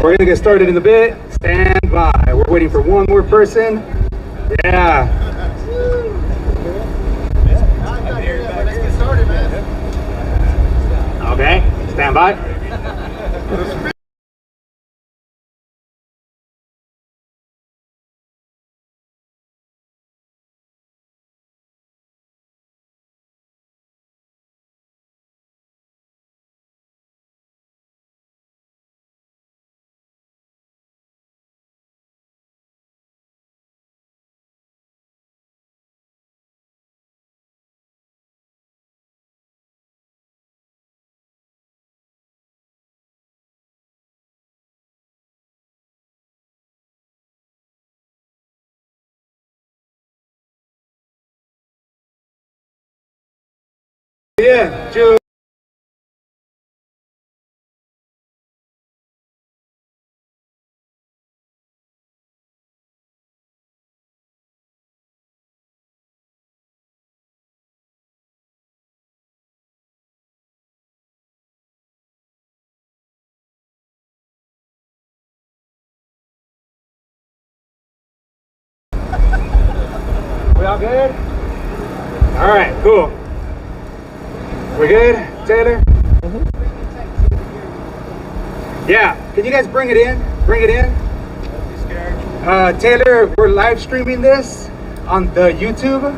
We're gonna get started in a bit. Stand by. We're waiting for one more person. Yeah. Let's get started, man. Okay. Stand by. Yeah, Jude. We all good? All right, cool. We good, Taylor? Yeah, can you guys bring it in? Bring it in. Taylor, we're live streaming this on the YouTube.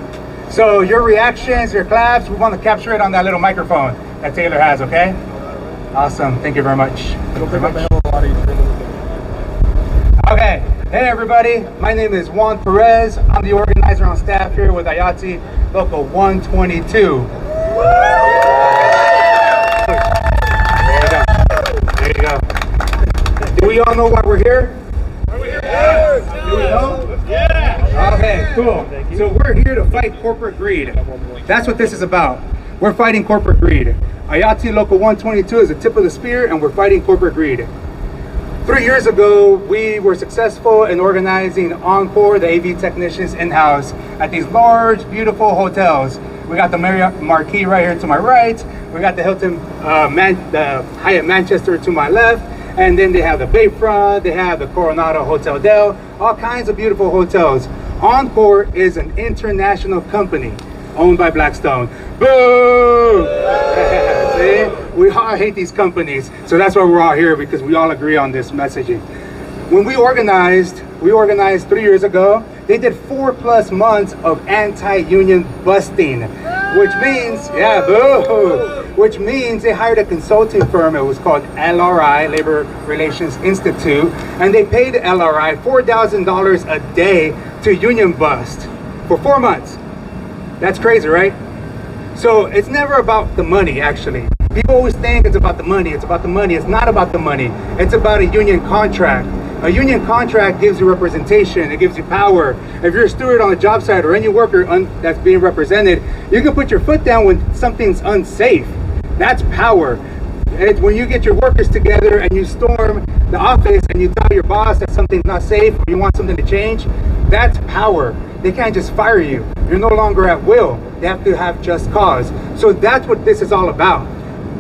So your reactions, your claps, we want to capture it on that little microphone that Taylor has, okay? Awesome, thank you very much. Okay, hey everybody, my name is Juan Perez. I'm the organizer on staff here with IATSE Local 122. There you go. Do we all know why we're here? Do we know? Yeah. Okay, cool. So we're here to fight corporate greed. That's what this is about. We're fighting corporate greed. IATSE Local 122 is the tip of the spear, and we're fighting corporate greed. 3 years ago, we were successful in organizing Encore, the AV technicians in-house at these large, beautiful hotels. We got the Marriott Marquis right here to my right. We got the Hilton the Hyatt Manchester to my left. And then they have the Bayfront, they have the Coronado Hotel Del, all kinds of beautiful hotels. Encore is an international company owned by Blackstone. Boo! See? We all hate these companies. So that's why we're all here, because we all agree on this messaging. When we organized 3 years ago, they did 4+ months of anti-union busting, which means, yeah, boo! Which means they hired a consulting firm. It was called LRI, Labor Relations Institute, and they paid LRI $4,000 a day to union bust for 4 months. That's crazy, right? So it's never about the money, actually. People always think it's about the money. It's about the money. It's not about the money. It's about a union contract. A union contract gives you representation. It gives you power. If you're a steward on a job site or any worker that's being represented, you can put your foot down when something's unsafe. That's power. It's when you get your workers together and you storm the office and you tell your boss that something's not safe or you want something to change, that's power. They can't just fire you. You're no longer at will. They have to have just cause. So that's what this is all about.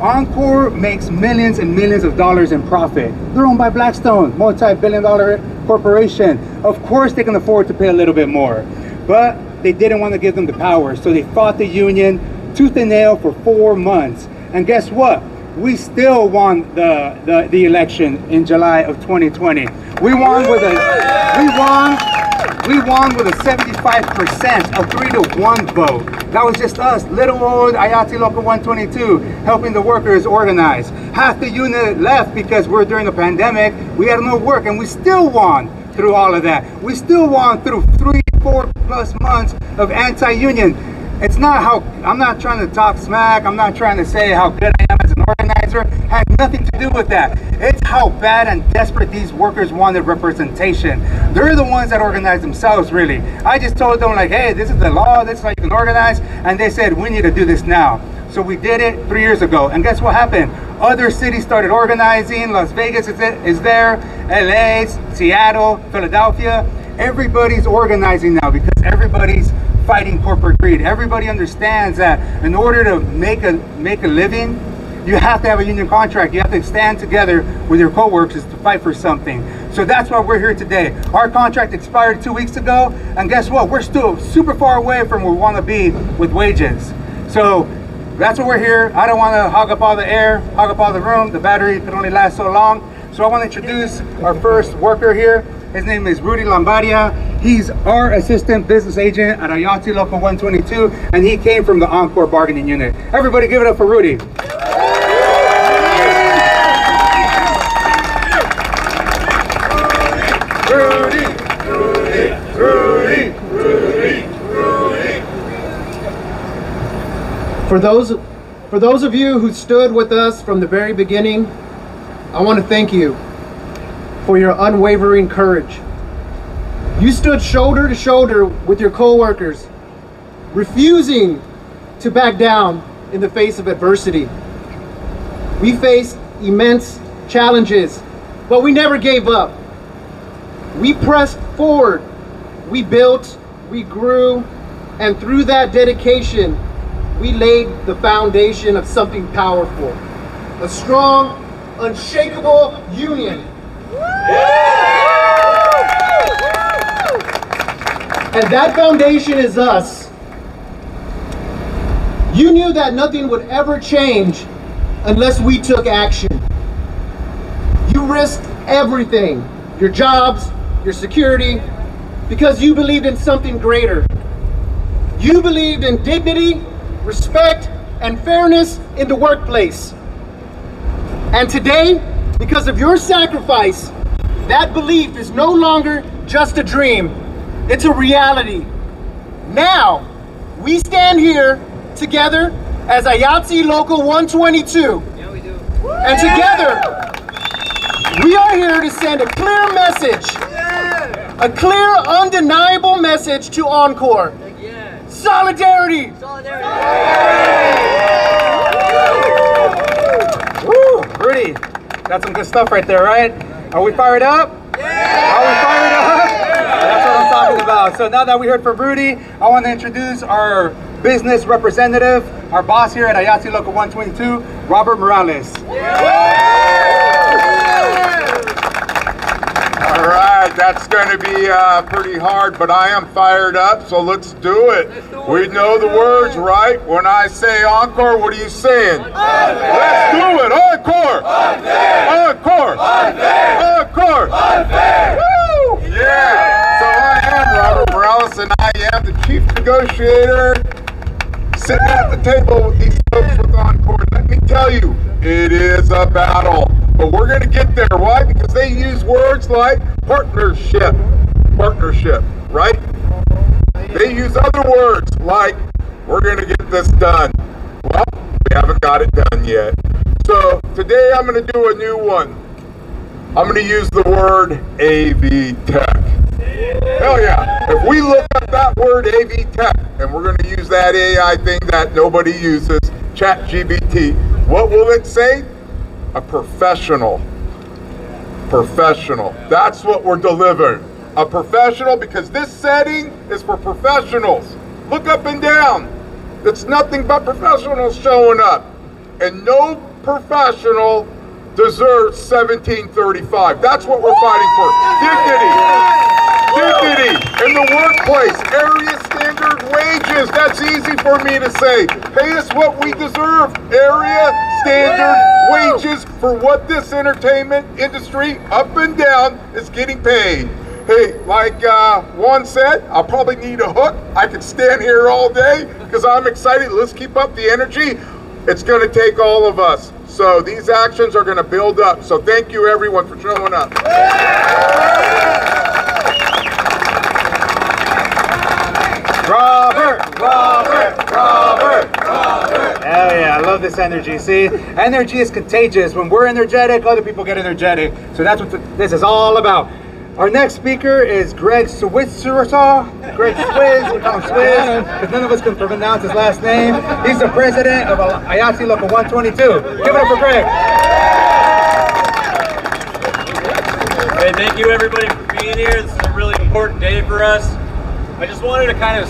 Encore makes millions and millions of dollars in profit. They're owned by Blackstone, multi-billion-dollar corporation. Of course they can afford to pay a little bit more, but they didn't want to give them the power. So they fought the union tooth and nail for 4 months. And guess what? We still won the election in July of 2020. We won with a 75%, a 3-to-1 vote. That was just us, little old IATSE Local 122, helping the workers organize. Half the unit left because we're during the pandemic. We had no work, and we still won through all of that. We still won through 3-4+ months of anti-union. It's not how, I'm not trying to talk smack, I'm not trying to say how good I am as an organizer. It has nothing to do with that. It's how bad and desperate these workers wanted representation. They're the ones that organize themselves, really. I just told them, like, hey, this is the law, this is how you can organize, and they said, we need to do this now. So we did it 3 years ago, and guess what happened? Other cities started organizing. Las Vegas is there, LA, Seattle, Philadelphia. Everybody's organizing now because everybody's fighting corporate greed. Everybody understands that in order to make a living, you have to have a union contract. You have to stand together with your co-workers to fight for something. So that's why we're here today. Our contract expired 2 weeks ago, and guess what? We're still super far away from where we want to be with wages. So that's why we're here. I don't want to hog up all the air, hog up all the room. The battery can only last so long. So I want to introduce our first worker here. His name is Rudy Lombardia. He's our assistant business agent at IATSE Local 122, and he came from the Encore bargaining unit. Everybody give it up for Rudy. Rudy, Rudy, Rudy, Rudy, Rudy. For those of you who stood with us from the very beginning, I want to thank you for your unwavering courage. You stood shoulder to shoulder with your co-workers, refusing to back down in the face of adversity. We faced immense challenges, but we never gave up. We pressed forward, we built, we grew, and through that dedication, we laid the foundation of something powerful, a strong, unshakable union. And that foundation is us. You knew that nothing would ever change unless we took action. You risked everything, your jobs, your security, because you believed in something greater. You believed in dignity, respect, and fairness in the workplace. And today, because of your sacrifice, that belief is no longer just a dream. It's a reality. Now, we stand here together as IATSE Local 122. Yeah, we do. And together, we are here to send a clear message, a clear, undeniable message to Encore. Solidarity! Woo! Rudy, that's some good stuff right there, right? Are we fired up? Yeah! Are we fired up? That's what I'm talking about. So now that we heard from Rudy, I want to introduce our business representative, our boss here at IATSE Local 122, Robert Morales. All right, that's going to be pretty hard, but I am fired up, so let's do it. We know the words, right? When I say encore, what are you saying? Let's do it. Encore! Encore! Encore! Woo! Yeah! So I am Robert Morales, and I am the chief negotiator sitting at the table with these folks with Encore. Let me tell you, it is a battle. But we're going to get there. Why? Because they use words like partnership, right? They use other words like, we're going to get this done. Well, we haven't got it done yet. So today I'm going to do a new one. I'm going to use the word AV Tech. Hell yeah. If we look up that word AV Tech, and we're going to use that AI thing that nobody uses, ChatGPT, what will it say? A professional. Professional. That's what we're delivering. A professional, because this setting is for professionals. Look up and down. It's nothing but professionals showing up. And no professional deserves 1735. That's what we're fighting for. Dignity in the workplace. Area standard wages. That's easy for me to say. Pay us what we deserve. Area standard wages for what this entertainment industry, up and down, is getting paid. Hey, like Juan said, I'll probably need a hook. I could stand here all day because I'm excited. Let's keep up the energy. It's going to take all of us. So these actions are going to build up. So thank you everyone for showing up. Robert! Hell yeah, I love this energy. See, energy is contagious. When we're energetic, other people get energetic. So that's what this is all about. Our next speaker is Greg Switzer. Greg Swizz, we call him Swizz, because none of us can pronounce his last name. He's the president of IATSE Local 122. Give it up for Greg. Hey, thank you everybody for being here. This is a really important day for us. I just wanted to kind of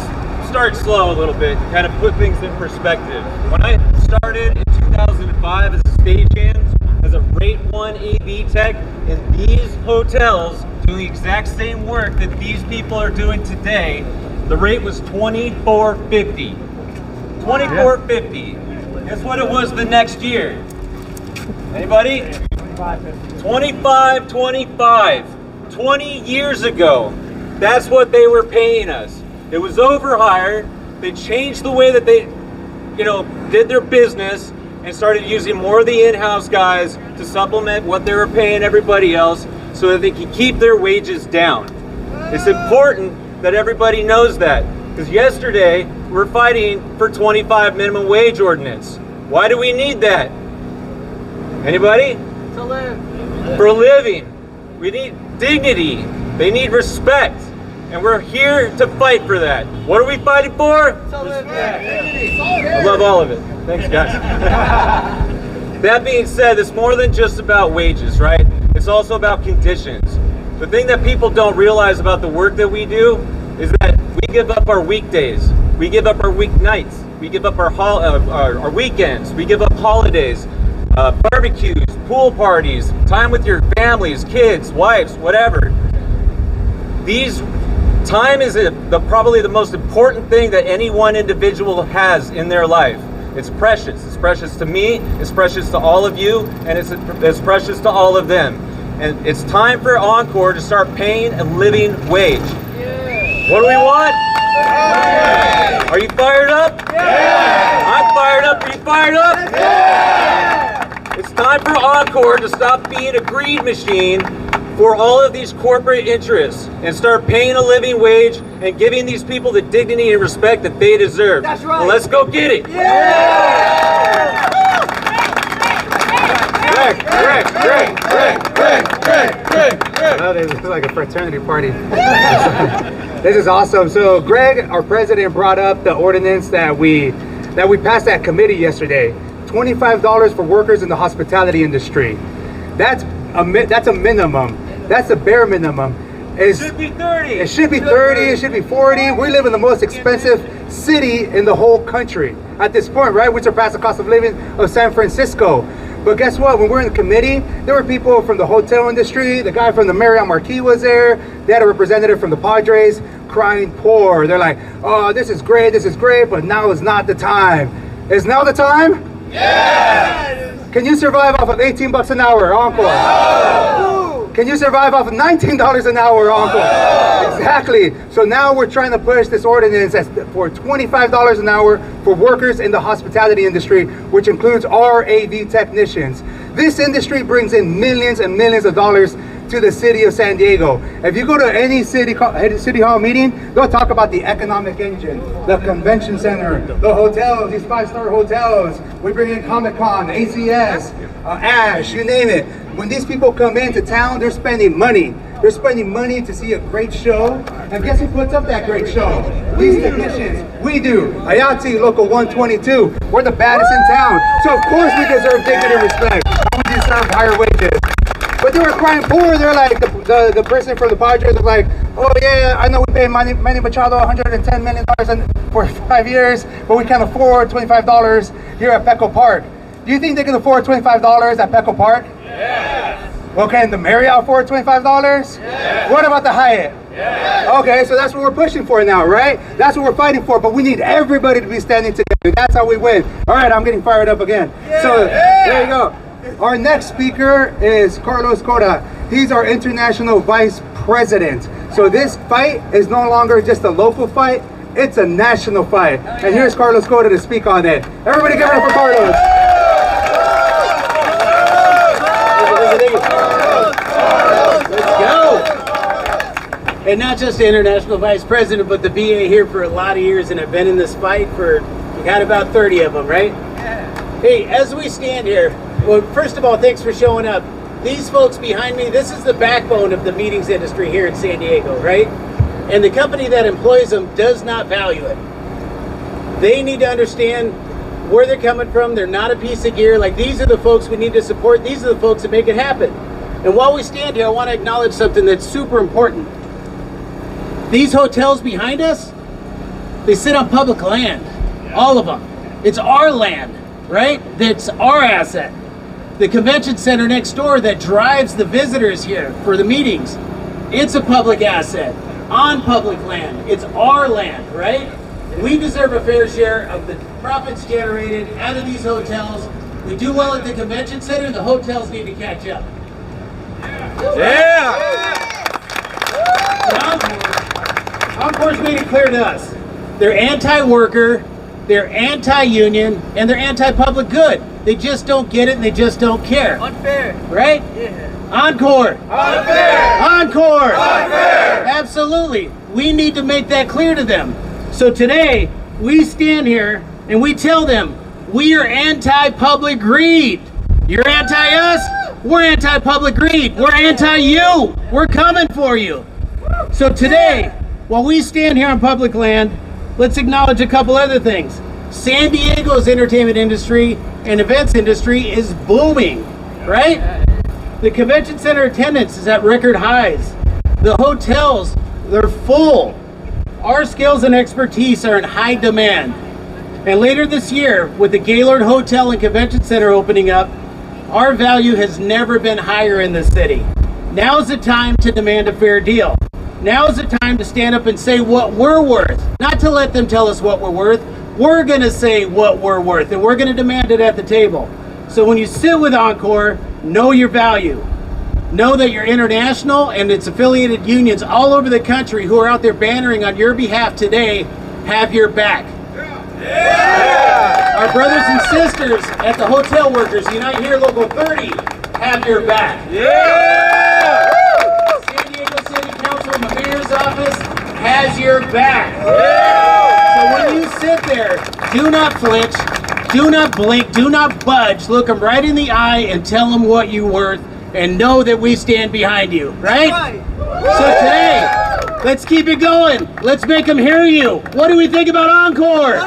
start slow a little bit, to kind of put things in perspective. When I started in 2005 as a stagehand, as a rate 1 AV tech in these hotels, doing the exact same work that these people are doing today, the rate was $24.50. $24.50. Guess what it was the next year? Anybody? $25.25. 20 years ago. That's what they were paying us. It was overhired. They changed the way that they, did their business and started using more of the in-house guys to supplement what they were paying everybody else so that they could keep their wages down. It's important that everybody knows that, because yesterday we're fighting for 25 minimum wage ordinance. Why do we need that? Anybody? To live. For a living. We need dignity. They need respect. And we're here to fight for that. What are we fighting for? I love all of it. Thanks, guys. That being said, it's more than just about wages, right? It's also about conditions. The thing that people don't realize about the work that we do is that we give up our weekdays. We give up our weeknights. We give up our weekends. We give up holidays, barbecues, pool parties, time with your families, kids, wives, whatever. Time is probably the most important thing that any one individual has in their life. It's precious. It's precious to me, it's precious to all of you, and it's precious to all of them. And it's time for Encore to start paying a living wage. Yeah. What do we want? Yeah. Are you fired up? Yeah. I'm fired up. Are you fired up? Yeah. It's time for Encore to stop being a greed machine for all of these corporate interests and start paying a living wage and giving these people the dignity and respect that they deserve. That's right. Well, let's go get it. Yeah! Oh, this is like a fraternity party. This is awesome. So Greg, our president, brought up the ordinance that we passed at committee yesterday. $25 for workers in the hospitality industry. That's a minimum. That's a bare minimum. It should be 30. It should be 30. It should be 40. We live in the most expensive city in the whole country at this point, right? We surpass the cost of living of San Francisco. But guess what? When we're in the committee, there were people from the hotel industry. The guy from the Marriott Marquis was there. They had a representative from the Padres crying poor. They're like, oh, this is great, but now is not the time. Is now the time? Yes! Can you survive off of 18 bucks an hour, Encore? No! Can you survive off of $19 an hour, Encore? No! Exactly. So now we're trying to push this ordinance for $25 an hour for workers in the hospitality industry, which includes our AV technicians. This industry brings in millions and millions of dollars to the city of San Diego. If you go to any city hall meeting, they'll talk about the economic engine, the convention center, the hotels, these 5-star hotels. We bring in Comic-Con, ACS, ASH, you name it. When these people come into town, they're spending money. They're spending money to see a great show. And guess who puts up that great show? These technicians. We do. IATSE Local 122. We're the baddest in town. So of course we deserve dignity and respect. We deserve higher wages. But they were crying poor. They're like, the person from the Padres was like, oh yeah, I know we pay Manny Machado $110 million for 5 years, but we can't afford $25 here at Petco Park. Do you think they can afford $25 at Petco Park? Yes. Well, can the Marriott afford $25? Yes. What about the Hyatt? Yes. Okay, so that's what we're pushing for now, right? That's what we're fighting for, but we need everybody to be standing together. That's how we win. All right, I'm getting fired up again. Yeah. So there you go. Our next speaker is Carlos Cota. He's our international vice president. So this fight is no longer just a local fight, it's a national fight. And here's Carlos Cota to speak on it. Everybody give it up for Carlos. Let's go. And not just the international vice president, but the VA here for a lot of years, and I've been in this fight for, you got about 30 of them, right? Hey, as we stand here, well, first of all, thanks for showing up. These folks behind me, this is the backbone of the meetings industry here in San Diego, right? And the company that employs them does not value it. They need to understand where they're coming from. They're not a piece of gear. Like, these are the folks we need to support. These are the folks that make it happen. And while we stand here, I want to acknowledge something that's super important. These hotels behind us, they sit on public land, all of them. It's our land, right? That's our asset. The convention center next door that drives the visitors here for the meetings, it's a public asset on public land. It's our land, right? We deserve a fair share of the profits generated out of these hotels. We do well at the convention center, the hotels need to catch up. Yeah! Encore's made it clear to us. They're anti-worker, they're anti-union, and they're anti-public good. They just don't get it and they just don't care. Unfair. Right? Yeah. Encore! Unfair! Encore! Unfair! Absolutely. We need to make that clear to them. So today, we stand here and we tell them, we are anti-public greed. You're anti-us, we're anti-public greed. We're anti-you. We're coming for you. So today, while we stand here on public land, let's acknowledge a couple other things. San Diego's entertainment industry and events industry is booming, right? The convention center attendance is at record highs. The hotels, they're full. Our skills and expertise are in high demand. And later this year, with the Gaylord Hotel and Convention Center opening up, our value has never been higher in the city. Now's the time to demand a fair deal. Now's the time to stand up and say what we're worth, not to let them tell us what we're worth. We're gonna say what we're worth, and we're gonna demand it at the table. So when you sit with Encore, know your value. Know that your international and its affiliated unions all over the country who are out there bannering on your behalf today have your back. Yeah. Our brothers and sisters at the Hotel Workers Unite Here Local 30 have your back. Yeah. office has your back. So when you sit there, do not flinch, do not blink, do not budge. Look them right in the eye and tell them what you're worth, and know that we stand behind you, right? So today, let's keep it going. Let's make them hear you. What do we think about Encore?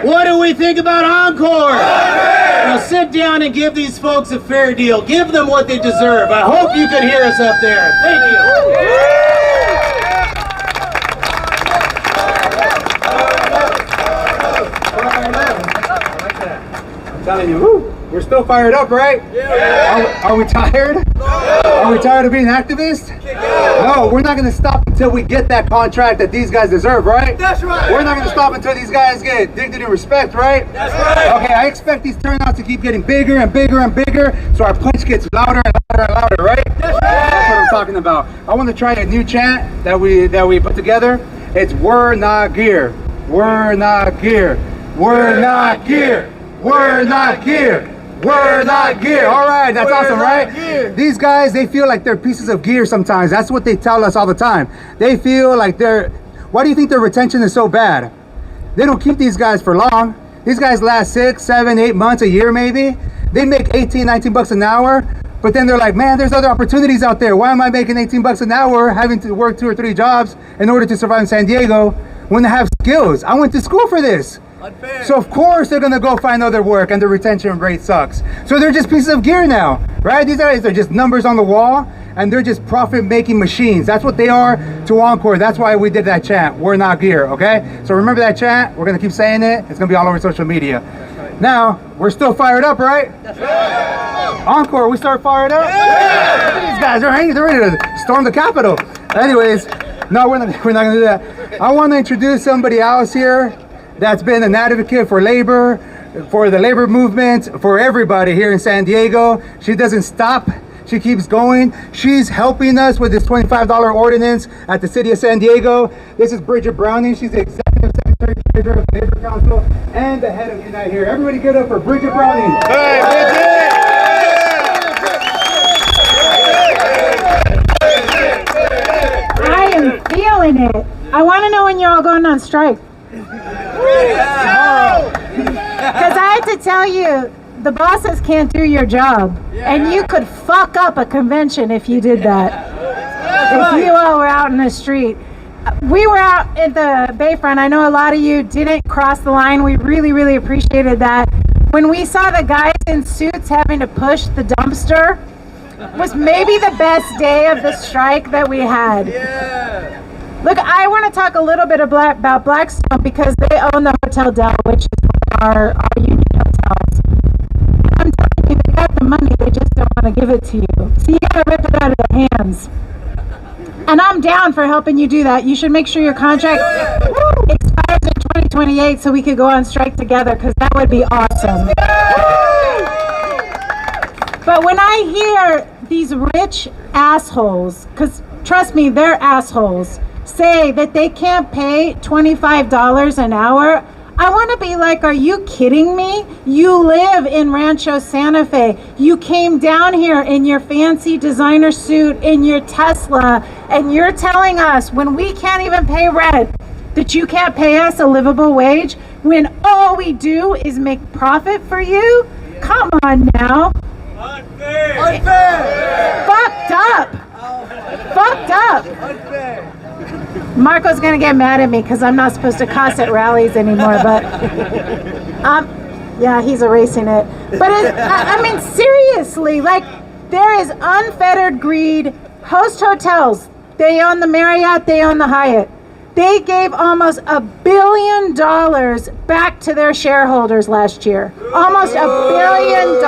What do we think about Encore? Now sit down and give these folks a fair deal. Give them what they deserve. I hope you can hear us up there. Thank you. I'm telling you, woo, we're still fired up, right? Yeah. Are we tired? No. Are we tired of being activists? No, we're not going to stop until we get that contract that these guys deserve, right? That's right. We're not going to stop until these guys get dignity and respect, right? That's right. Okay, I expect these turnouts to keep getting bigger and bigger and bigger, so our punch gets louder and louder and louder, right? That's right. That's what I'm talking about. I want to try a new chant that we put together. It's "We're not gear. We're not gear. We're not gear. We're not gear. We're not gear." All right, that's awesome, right? These guys, they feel like they're pieces of gear sometimes. That's what they tell us all the time. They feel like why do you think their retention is so bad? They don't keep these guys for long. These guys last 6, 7, 8 months, a year maybe. They make 18, 19 bucks an hour, but then they're like, man, there's other opportunities out there. Why am I making 18 bucks an hour, having to work 2 or 3 jobs in order to survive in San Diego when I have skills? I went to school for this. Unfair. So of course they're gonna go find other work, and the retention rate sucks. So they're just pieces of gear now, right? These guys are just numbers on the wall, and they're just profit-making machines. That's what they are to Encore. That's why we did that chant, "We're not gear," okay? So remember that chant. We're gonna keep saying it. It's gonna be all over social media. Right. Now, we're still fired up, right? That's right. Encore, we start fired up? Yeah. Look at these guys, they're ready to storm the Capitol. Anyways, no, we're not gonna do that. I wanna introduce somebody else here that's been an advocate for labor, for the labor movement, for everybody here in San Diego. She doesn't stop. She keeps going. She's helping us with this $25 ordinance at the city of San Diego. This is Bridget Browning. She's the executive secretary treasurer of the Labor Council and the head of Unite Here. Everybody give it up for Bridget Browning. Hey, Bridget! I am feeling it. I want to know when you're all going on strike. Because I have to tell you, the bosses can't do your job, and you could fuck up a convention if you did that. If you all were out in the street. We were out at the Bayfront. I know a lot of you didn't cross the line. We really, really appreciated that. When we saw the guys in suits having to push the dumpster, was maybe the best day of the strike that we had. Look, I want to talk a little bit about Blackstone because they own the Hotel Del, which is our union hotels. I'm telling you, they got the money, they just don't want to give it to you. So you got to rip it out of their hands. And I'm down for helping you do that. You should make sure your contract expires in 2028 so we could go on strike together, because that would be awesome. But when I hear these rich assholes, because trust me, they're assholes, say that they can't pay $25 an hour, I want to be like, are you kidding me? You live in Rancho Santa Fe. You came down here in your fancy designer suit, in your Tesla, and you're telling us when we can't even pay rent that you can't pay us a livable wage when all we do is make profit for you? Come on now. Unfair. Unfair. Fucked up. Fucked up. Unfair. Marco's gonna get mad at me because I'm not supposed to cuss at rallies anymore, but yeah, he's erasing it. But I mean, seriously, like, there is unfettered greed. Host hotels, they own the Marriott, they own the Hyatt. They gave almost $1 billion back to their shareholders last year. Almost $1 billion.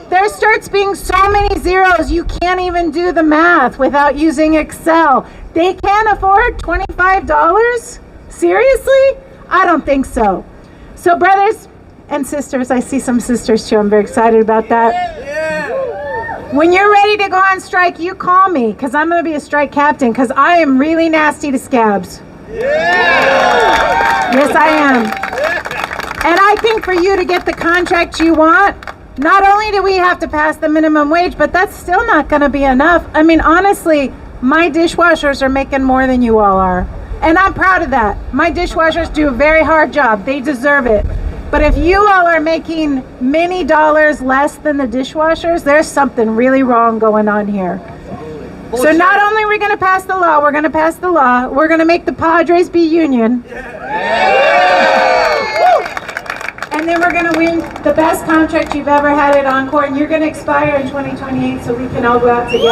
There starts being so many zeros, you can't even do the math without using Excel. They can't afford $25? Seriously? I don't think so. So brothers and sisters, I see some sisters too, I'm very excited about that. When you're ready to go on strike, you call me, because I'm going to be a strike captain, because I am really nasty to scabs. Yes, I am. And I think for you to get the contract you want, not only do we have to pass the minimum wage, but that's still not going to be enough. I mean, honestly, my dishwashers are making more than you all are. And I'm proud of that. My dishwashers do a very hard job. They deserve it. But if you all are making many dollars less than the dishwashers, there's something really wrong going on here. So not only are we going to pass the law, we're going to pass the law, we're going to make the Padres be union. And then we're going to win the best contract you've ever had at Encore, and you're going to expire in 2028 so we can all go out together.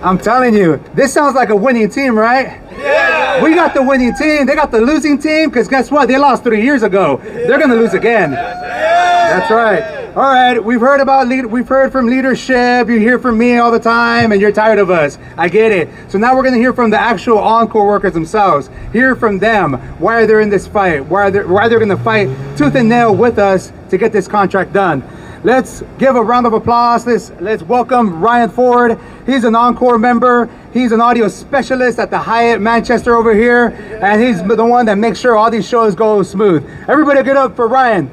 I'm telling you, this sounds like a winning team, right? Yeah. We got the winning team. They got the losing team, because guess what? They lost 3 years ago. They're gonna lose again. That's right. All right. We've heard from leadership. You hear from me all the time, and you're tired of us. I get it. So now we're gonna hear from the actual Encore workers themselves. Hear from them why they're in this fight. Why they're gonna fight tooth and nail with us to get this contract done. Let's give a round of applause. Let's welcome Ryan Ford. He's an Encore member. He's an audio specialist at the Hyatt Manchester over here. And he's the one that makes sure all these shows go smooth. Everybody get up for Ryan.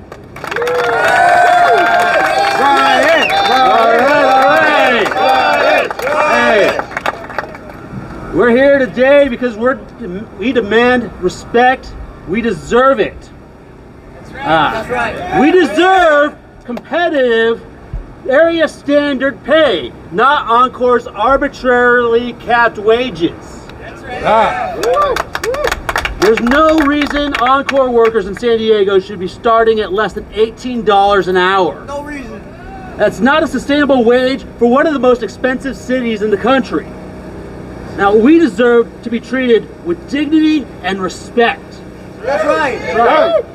Ryan! Hey, we're here today because we demand respect. We deserve it. That's right. We deserve competitive area standard pay, not Encore's arbitrarily capped wages. That's right. There's no reason Encore workers in San Diego should be starting at less than $18 an hour. No reason. That's not a sustainable wage for one of the most expensive cities in the country. Now, we deserve to be treated with dignity and respect. That's right. That's right.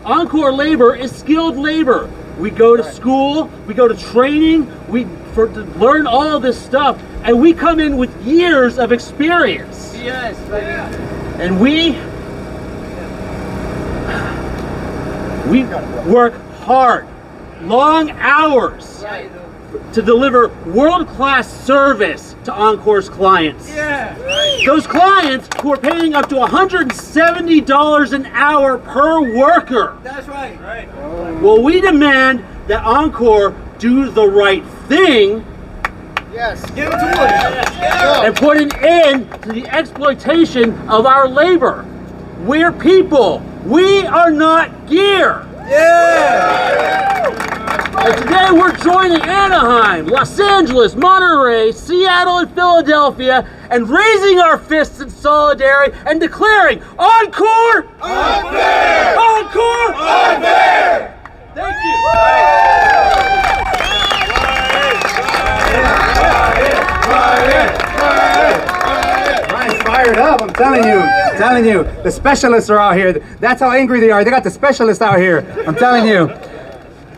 Encore labor is skilled labor. We go to school, we go to training, to learn all this stuff, and we come in with years of experience. Yes. And we work hard, long hours to deliver world-class service to Encore's clients. Yeah. Those clients who are paying up to $170 an hour per worker. That's right. Well, we demand that Encore do the right thing. Yes. Give it to us. And put an end to the exploitation of our labor. We're people. We are not gear. Yeah. And today we're joining Anaheim, Los Angeles, Monterey, Seattle, and Philadelphia, and raising our fists in solidarity and declaring Encore! Unfair! Encore! Unfair! Thank you. Ryan's fired up, I'm telling you. The specialists are out here. That's how angry they are. They got the specialists out here. I'm telling you.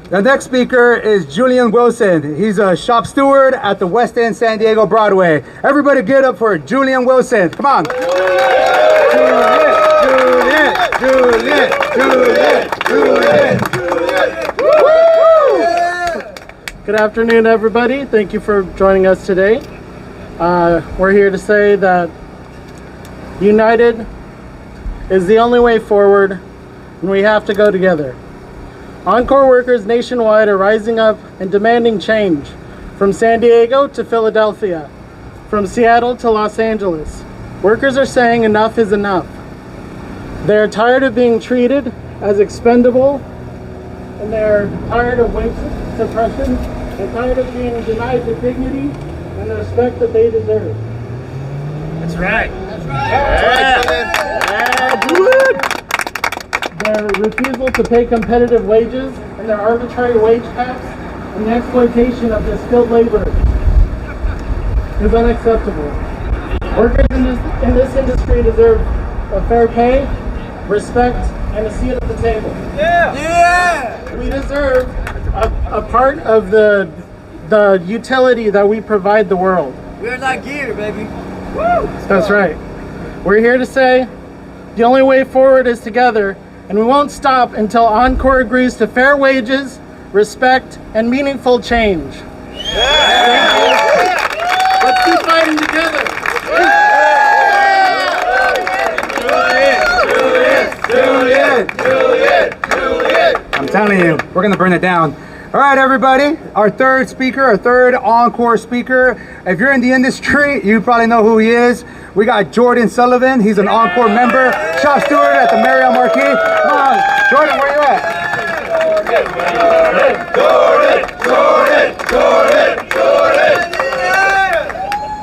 The next speaker is Julian Wilson. He's a shop steward at the West End San Diego Broadway. Everybody get up for Julian Wilson. Come on. Julian. Good afternoon, everybody. Thank you for joining us today. We're here to say that united is the only way forward, and we have to go together. Encore workers nationwide are rising up and demanding change, from San Diego to Philadelphia, from Seattle to Los Angeles. Workers are saying enough is enough. They are tired of being treated as expendable, and they're tired of wage suppression, and tired of being denied the dignity and the respect that they deserve. That's right. Their refusal to pay competitive wages and their arbitrary wage caps and the exploitation of their skilled labor is unacceptable. Workers in this industry deserve a fair pay, respect, and a seat at the table. Yeah! We deserve a part of the utility that we provide the world. We're not gear, baby. Woo! That's right. We're here to say the only way forward is together, and we won't stop until Encore agrees to fair wages, respect, and meaningful change. Yeah. Let's keep fighting together. Julian. I'm We're gonna burn it down. All right, everybody, our third speaker, our third Encore speaker. If you're in the industry, you probably know who he is. We got Jordan Sullivan. He's an Encore member, shop steward at the Marriott Marquis. Come on, Jordan, where you at?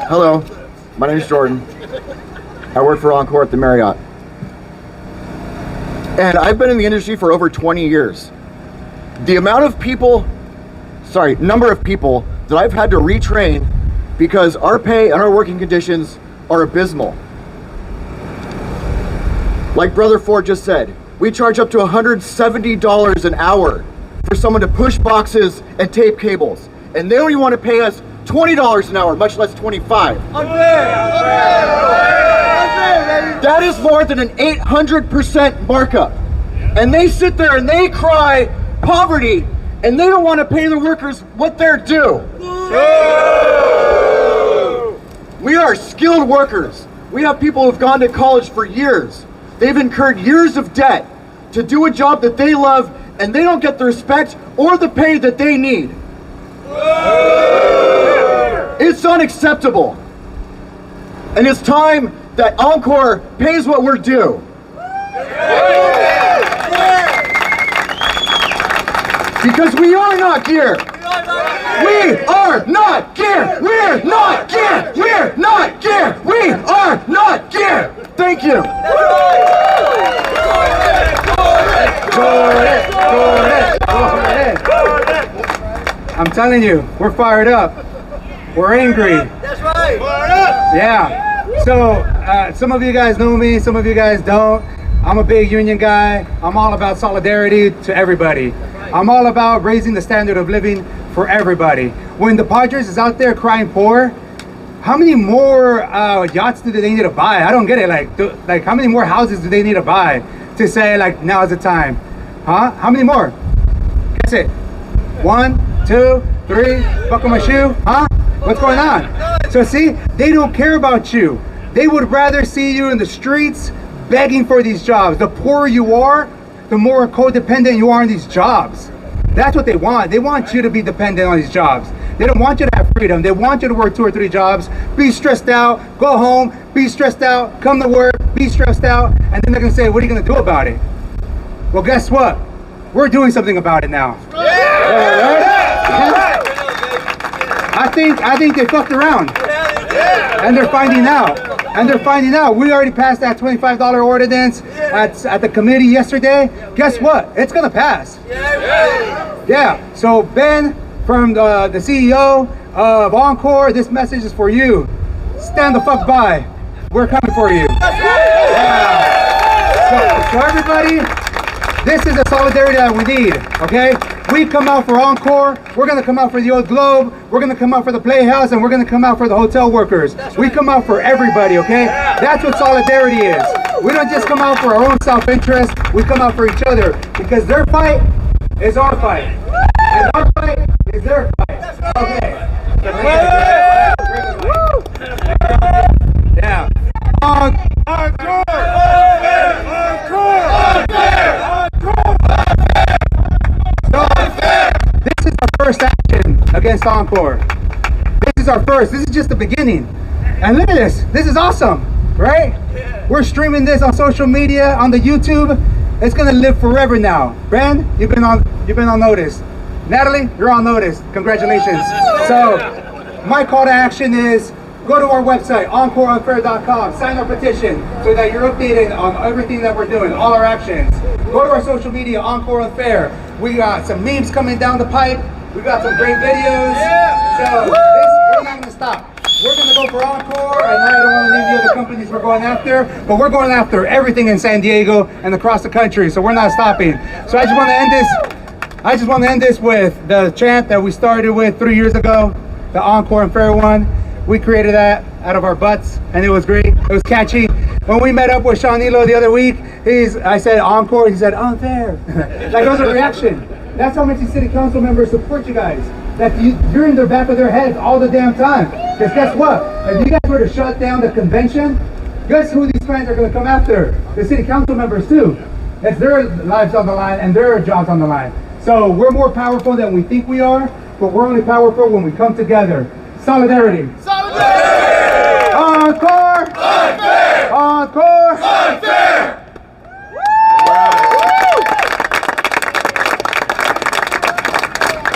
Hello, my name is Jordan. I work for Encore at the Marriott. And I've been in the industry for over 20 years. The number of people that I've had to retrain because our pay and our working conditions are abysmal. Like Brother Ford just said, we charge up to $170 an hour for someone to push boxes and tape cables. And they don't even want to pay us $20 an hour, much less $25. That is more than an 800% markup. And they sit there and they cry poverty, and they don't want to pay the workers what they're due. We are skilled workers. We have people who've gone to college for years. They've incurred years of debt to do a job that they love, and they don't get the respect or the pay that they need. It's unacceptable. And it's time that Encore pays what we're due. Because we are not gear. We are not gear. We're not gear. We're not gear. We are not gear. Thank you. I'm telling you, we're fired up. We're angry. That's right. Yeah. So some of you guys know me, some of you guys don't. I'm a big union guy. I'm all about solidarity to everybody. I'm all about raising the standard of living for everybody. When the Padres is out there crying poor, how many more yachts do they need to buy? I don't get it. Like how many more houses do they need to buy to say like now's the time? Huh? How many more? Guess it. 1, 2, 3. Buckle my shoe. Huh? What's going on? So see, they don't care about you. They would rather see you in the streets begging for these jobs. The poorer you are, the more codependent you are on these jobs. That's what they want. They want you to be dependent on these jobs. They don't want you to have freedom. They want you to work 2 or 3 jobs, be stressed out, go home, be stressed out, come to work, be stressed out, and then they're gonna say, what are you gonna do about it? Well, guess what? We're doing something about it now. I think they fucked around. And they're finding out. We already passed that $25 ordinance at the committee yesterday. Guess what? It's gonna pass. Yeah. So Ben, from the CEO of Encore, this message is for you. Stand the fuck by. We're coming for you. Yeah. So everybody, this is the solidarity that we need, okay? We come out for Encore, we're gonna come out for the Old Globe, we're gonna come out for the Playhouse, and we're gonna come out for the hotel workers. We come out for everybody, okay? That's what solidarity is. We don't just come out for our own self-interest, we come out for each other, because their fight is our fight, and our fight is their fight, okay? Yeah. Encore! This is our first action against Encore. This is our first. This is just the beginning. And look at this. This is awesome, right? We're streaming this on social media, on the YouTube. It's gonna live forever now. Ben, you've been on notice. Natalie, you're on notice. Congratulations. So, my call to action is go to our website, encoreunfair.com, sign our petition so that you're updated on everything that we're doing, all our actions. Go to our social media, Encore Unfair. We got some memes coming down the pipe. We got some great videos. So we're not gonna stop. We're gonna go for Encore, and I don't want to name the other companies we're going after, but we're going after everything in San Diego and across the country, so we're not stopping. So I just want to end this with the chant that we started with 3 years ago, the Encore Unfair one. We created that out of our butts, and it was great. It was catchy. When we met up with Sean Elo the other week, I said Encore, he said unfair. Like, it was a reaction. That's how much these city council members support you guys. That you're in the back of their heads all the damn time. Because guess what? If you guys were to shut down the convention, guess who these clients are going to come after? The city council members too. It's their lives on the line and their jobs on the line. So we're more powerful than we think we are, but we're only powerful when we come together. Solidarity. Solidarity! Encore! Unfair! Encore! Unfair!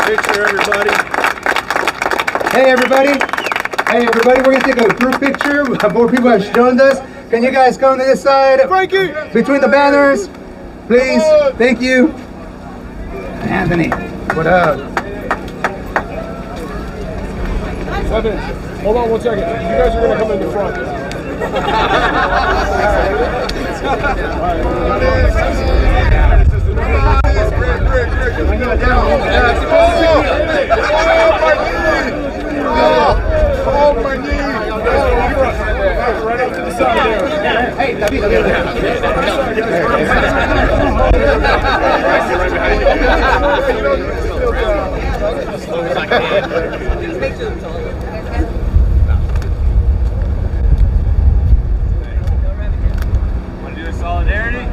Picture, everybody. Hey everybody. Hey everybody, we're gonna take a group picture. More people have joined us. Can you guys come to this side? Frankie! Between the banners. Please. Thank you. Anthony, what up? Hold on 1 second. You guys are gonna come in the front. Oh, my knee! Right up to the side there. Hey, David. Want to do a solidarity?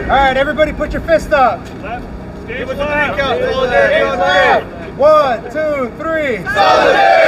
All right, everybody put your fist up. Give us a breakout. Solidarity on three. 1, 2, 3. Solidarity!